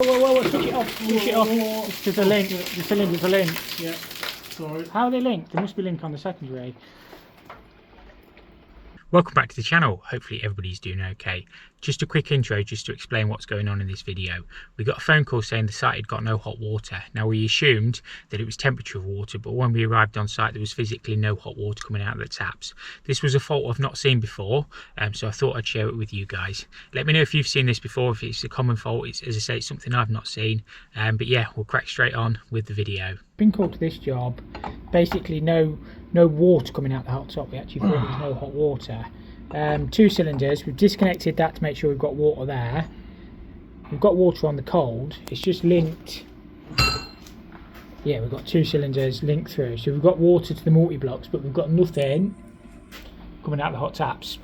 Whoa, switch it off, switch it off. There's a link, the cylinder's a link. Yeah, sorry. How are they linked? There must be a link on the secondary. Welcome back to the channel. Hopefully everybody's doing okay. Just a quick intro just to explain what's going on in this video. We got a phone call saying the site had got no hot water. Now we assumed that it was temperature of water, but when we arrived on site there was physically no hot water coming out of the taps. This was a fault I've not seen before, so I thought I'd share it with you guys. Let me know if you've seen this before, if it's a common fault. It's, as I say, it's something I've not seen, but yeah, we'll crack straight on with the video. Been called to this job, basically no water coming out the hot top. We actually thought there was no hot water. 2 cylinders, we've disconnected that to make sure we've got water there. We've got water on the cold, it's just linked. Yeah, we've got 2 cylinders linked through, so we've got water to the multi-blocks, but we've got nothing coming out the hot taps.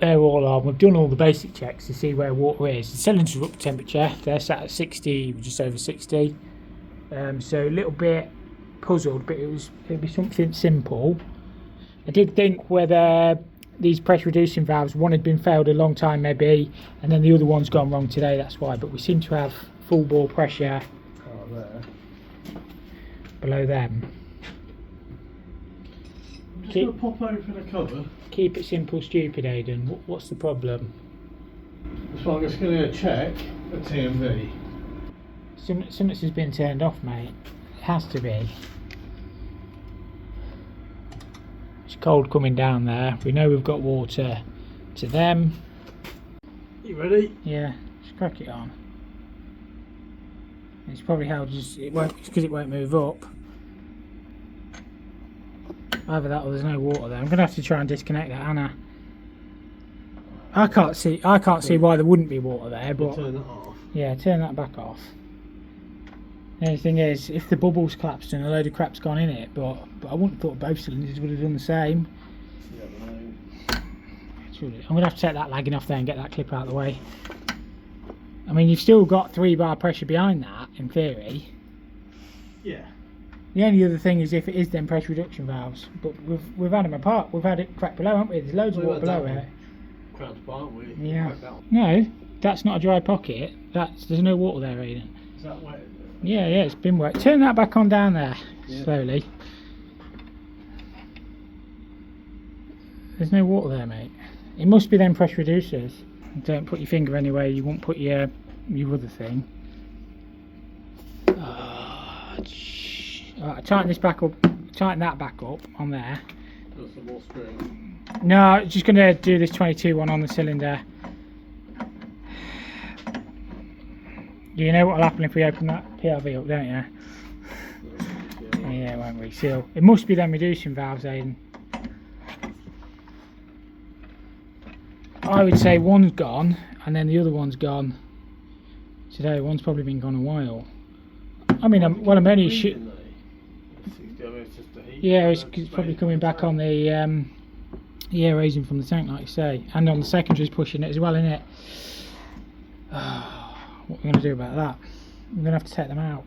They're all on. We've done all the basic checks to see where water is. The cylinders are up to temperature, they're sat at 60, just over 60. So a little bit puzzled, but it'd be something simple. I did think whether these pressure reducing valves, one had been failed a long time maybe, and then the other one's gone wrong today, that's why. But we seem to have full bore pressure below them. I'm just going to pop open a cover. Keep it simple, stupid, Aidan. What's the problem? So I'm just going to check the TMV. Something has been turned off, mate. It has to be. It's cold coming down there. We know we've got water to them. You ready? Yeah, just crack it on. It's probably how just it won't, because it won't move up. Either that or there's no water there. I'm gonna have to try and disconnect that, Anna. I can't see why there wouldn't be water there, but turn that off. Yeah, turn that back off. The only thing is, if the bubbles collapsed and a load of crap's gone in it, but I wouldn't have thought both cylinders would have done the same. I'm going to have to take that lagging off there and get that clip out of the way. I mean, you've still got 3 bar pressure behind that, in theory. Yeah. The only other thing is if it is them pressure reduction valves, but we've had them apart. We've had it crack below, haven't we? There's loads of water below it. Cracked apart, we? Yeah. No, that's not a dry pocket. There's no water there, Aidan. Is that wet? Yeah, it's been wet. Turn that back on down there, slowly. There's no water there, mate. It must be them pressure reducers. Don't put your finger anywhere you won't put your other thing. Alright, tighten this back up. Tighten that back up on there. Got some more string. No, just going to do this 22 one on the cylinder. You know what will happen if we open that PRV up, don't you? Yeah, it won't reseal. It must be them reducing valves, Aidan. I would say one's gone and then the other one's gone today. One's probably been gone a while. I mean, I'm only shooting. Yeah, it's probably coming back on the air raising from the tank, like you say, and on the secondary's pushing it as well, innit? What are we going to do about that? I'm going to have to take them out.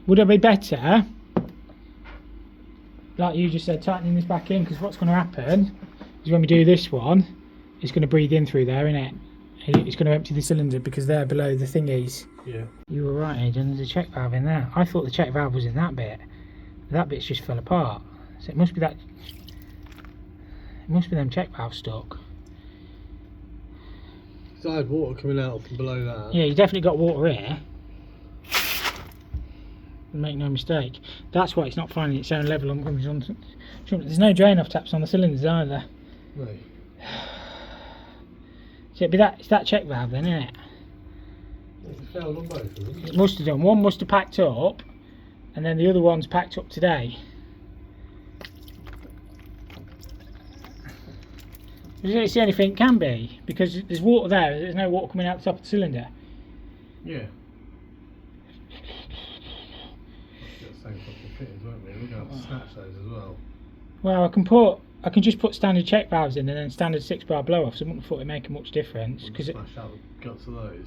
Would it be better, like you just said, tightening this back in? Because what's going to happen is when we do this one, it's going to breathe in through there, innit? It's going to empty the cylinder because they're below the thingies. Yeah. You were right, Aidan. There's a check valve in there. I thought the check valve was in that bit. That bit's just fell apart. So it must be that. It must be them check valves stuck. So I had water coming out from below that. Yeah, you definitely got water here. Make no mistake. That's why it's not finding its own level on the horizontal. There's no drain off taps on the cylinders either. No. So it'd be that. It's that check valve then, isn't it? It failed on both of them. It must have done. One must have packed up, and then the other one's packed up today. It's the only thing it can be, because there's water there. There's no water coming out the top of the cylinder. Yeah. Got the same fucking fittings, won't we? We're going to have to snatch those as well. Well, I can just put standard check valves in and then standard 6-bar blow offs. I wouldn't have thought it'd make much difference. Because smash out the guts of those.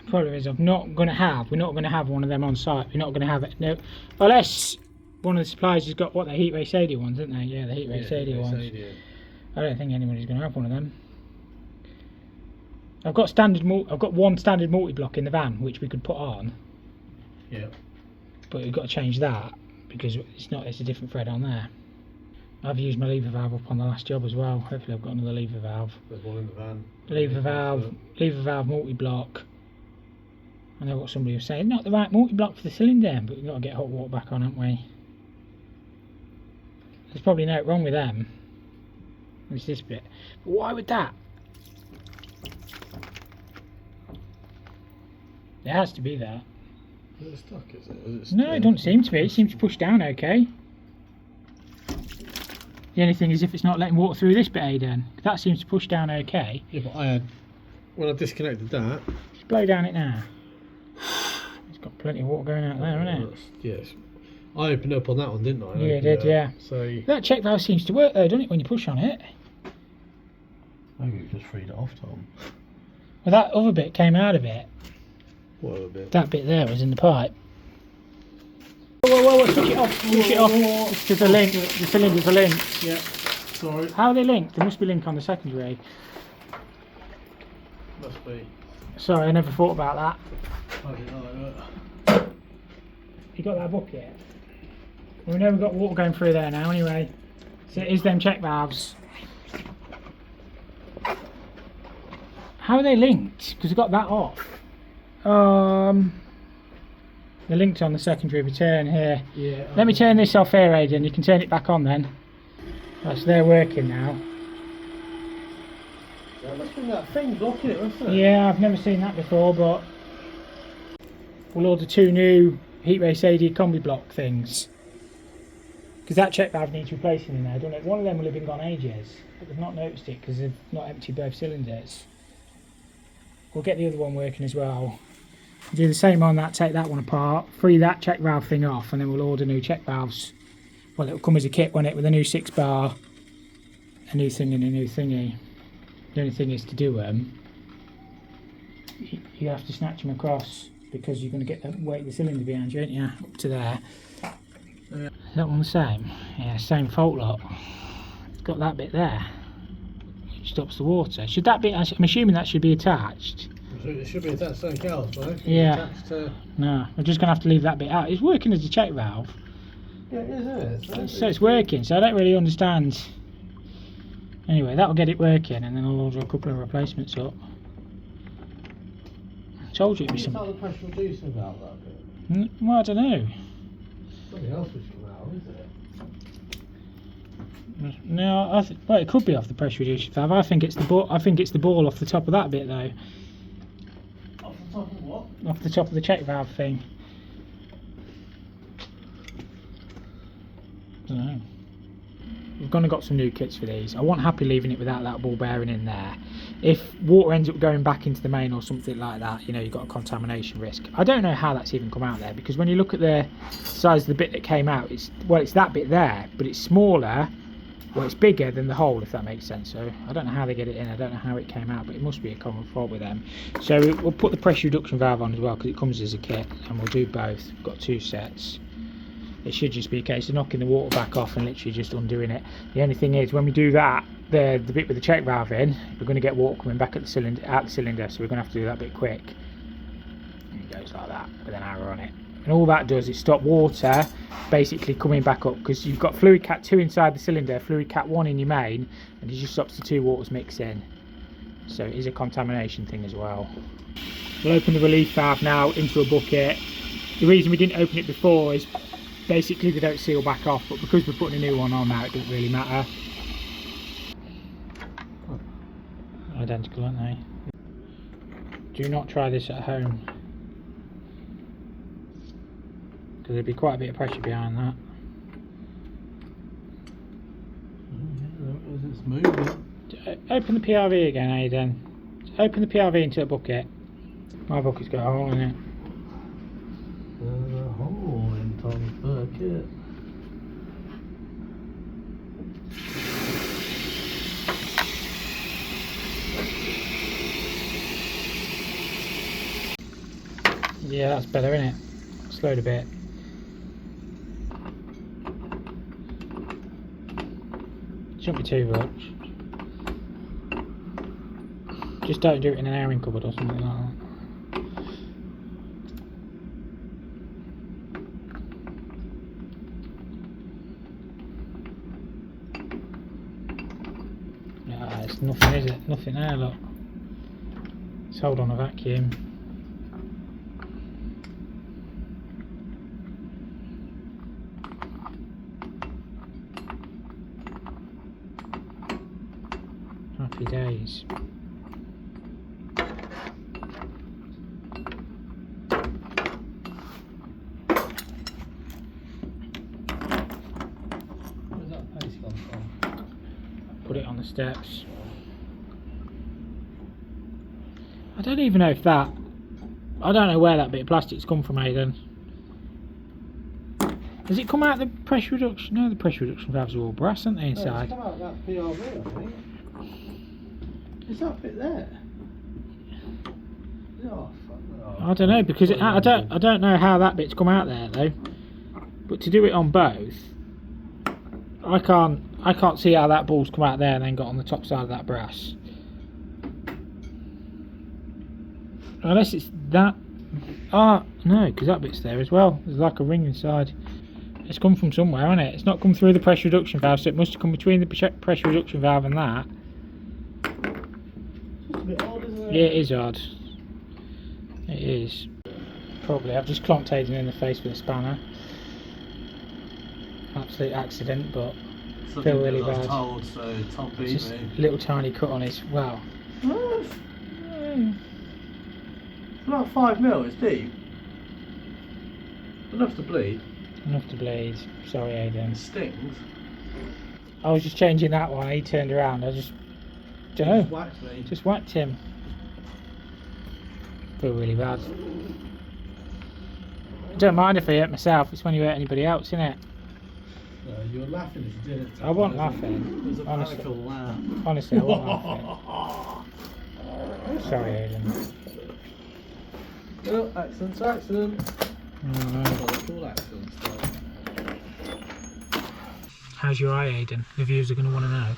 Problem is, we're not going to have one of them on site. We're not going to have it. No, unless one of the suppliers has got what, the heat ray Sadia ones, haven't they? Yeah, the heat ray Sadia ones. I don't think anybody's going to have one of them. I've got one standard multi-block in the van which we could put on. Yeah. But we've got to change that because it's a different thread on there. I've used my lever valve up on the last job as well. Hopefully I've got another lever valve. There's one in the van. Lever valve multi-block. I know what somebody was saying, not the right multi-block for the cylinder, but we've got to get hot water back on, haven't we? There's probably nothing wrong with them. It's this bit. But why would that? It has to be there. Is it stuck, is it? Is No, it doesn't seem to be. It seems to push down okay. The only thing is if it's not letting water through this bit, Aidan. That seems to push down okay. Yeah, but when I disconnected that... Just blow down it now. It's got plenty of water going out there, hasn't it? Yes. I opened up on that one, didn't I? Yeah, it did, yeah. So that check valve seems to work though, doesn't it, when you push on it? maybe we just freed it off, Tom. Well, that other bit came out of it. What other bit? That bit there was in the pipe. Whoa, switch it off, switch it off. It's the link, the cylinders are linked. Yeah, sorry. How are they linked? They must be linked on the secondary. Must be. Sorry, I never thought about that. I didn't know that. You got that bucket? Well, we know we've got water going through there now anyway. So it is them check valves. How are they linked? Because we've got that off. They're linked on the secondary return here. Yeah. Let me turn this off here, Aidan. You can turn it back on then. Right, so they're working now. That must be that thing blocking it, wasn't it? Yeah, I've never seen that before, but we'll order 2 new heat race AD combi block things. Because that check valve needs replacing in there, don't it? One of them will have been gone ages, but we've not noticed it because they've not emptied both cylinders. We'll get the other one working as well. Do the same on that, take that one apart, free that check valve thing off, and then we'll order new check valves. Well, it'll come as a kit, won't it, with a new 6 bar, a new thing and a new thingy. The only thing is to do them, you have to snatch them across because you're going to get the weight of the cylinder behind you, aren't you? Up to there. Yeah. Is that one the same? Yeah, same fault lot. It's got that bit there, which stops the water. Should that be? I'm assuming that should be attached. It should be attached to something else, right? Yeah. Attached to... No, we're just going to have to leave that bit out. It's working as a check valve. Yeah, it is, isn't it? So it's working, so I don't really understand. Anyway, that'll get it working, and then I'll order a couple of replacements up. I told you it'd be It's something. not the pressure reducer valve, that bit. Well, I don't know. Something else which come out, is it? No, well, it could be off the pressure reducer valve. I think it's the ball off the top of that bit though. Off the top of what? Off the top of the check valve thing. I don't know. We've gone and got some new kits for these. I wasn't happy leaving it without that ball bearing in there. If water ends up going back into the main or something like that, you know, you've got a contamination risk. I don't know how that's even come out there, because when you look at the size of the bit that came out, it's that bit there, but it's smaller, well, it's bigger than the hole, if that makes sense. So I don't know how they get it in, I don't know how it came out, but it must be a common fault with them. So we'll put the pressure reduction valve on as well, because it comes as a kit, and we'll do both. We've got 2 sets. It should just be a case of knocking the water back off and literally just undoing it. The only thing is, when we do that, the bit with the check valve in, we're going to get water coming back at the cylinder, out the cylinder, so we're going to have to do that bit quick. And it goes like that with an arrow on it. And all that does is stop water basically coming back up, because you've got fluid cat 2 inside the cylinder, fluid cat 1 in your main, and it just stops the 2 waters mixing. So it is a contamination thing as well. We'll open the relief valve now into a bucket. The reason we didn't open it before is basically they don't seal back off, but because we're putting a new one on now, it doesn't really matter. Identical, aren't they? Do not try this at home, because there'd be quite a bit of pressure behind that. It's moving. Open the PRV again, Aidan. Open the PRV into a bucket. My bucket's got a hole in it. There's a hole in Tom's bucket. Yeah, that's better, isn't it? Slowed a bit. Shouldn't be too much. Just don't do it in an airing cupboard or something like that. Yeah, it's nothing, is it? Nothing there, look. Let's hold on a vacuum. Happy days. Where's that paste gone from? Put it on the steps. I don't even know if that... I don't know where that bit of plastic's come from, Aidan. Does it come out the pressure reduction? No, the pressure reduction valves are all brass, aren't they, inside? No, it's come out that PRV, I think. Is that bit there? Oh, fuck. Oh, I don't know, because I don't know how that bit's come out there though. But to do it on both, I can't see how that ball's come out there and then got on the top side of that brass. Unless it's that. Ah, no, because that bit's there as well. There's like a ring inside. It's come from somewhere, hasn't it? It's not come through the pressure reduction valve, so it must have come between the pressure reduction valve and that. It's a bit odd, isn't it? Yeah, it is odd. It is. Probably. I've just clonked Aidan in the face with a spanner. Absolute accident, but feel really I was bad. told, so Tom beat Just me. a little tiny cut on his. Well. It's about 5 mil, it's deep. Enough to bleed. Enough to bleed. Sorry, Aidan. It stings. I was just changing that one. He turned around. I just don't Just know. whacked me. Just whacked him. Feel really bad. I don't mind if I hurt myself. It's when you hurt anybody else, isn't it? No, you were laughing if you did it. I wasn't It laughing. was a Honestly. panical laugh. Honestly, I wasn't laughing. Sorry, Aidan. Oh, accident's accident. No. Well, they're called accidents, though. How's your eye, Aidan? The viewers are going to want to know.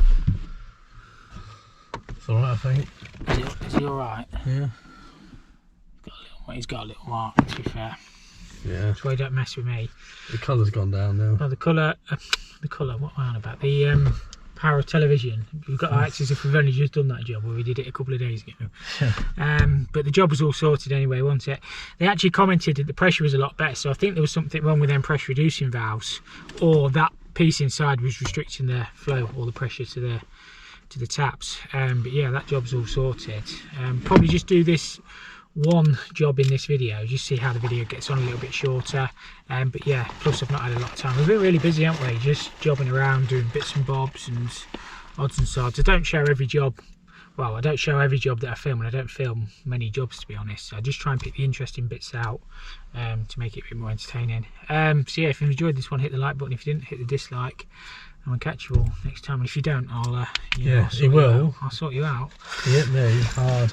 It's alright, I think. Is he alright? Yeah. He's got a little mark, to be fair. Yeah. That's why you don't mess with me. The colour's gone down now. Oh, the colour, what am I on about? The power of television. We've got to act as if we've only just done that job, where we did it a couple of days ago. But the job was all sorted anyway, wasn't it? They actually commented that the pressure was a lot better, so I think there was something wrong with them pressure reducing valves, or that piece inside was restricting the flow or the pressure to the taps. But yeah, that job's all sorted. Probably just do this one job in this video, just see how the video gets on a little bit shorter. But yeah, plus I've not had a lot of time. We've been really busy, haven't we? Just jobbing around, doing bits and bobs and odds and sods. I don't show every job. Well, I don't show every job that I film, and I don't film many jobs, to be honest. I just try and pick the interesting bits out to make it a bit more entertaining. So yeah, if you enjoyed this one, hit the like button. If you didn't, hit the dislike. And I'll catch you all next time. And if you don't, I'll I'll sort you out. Hit me hard.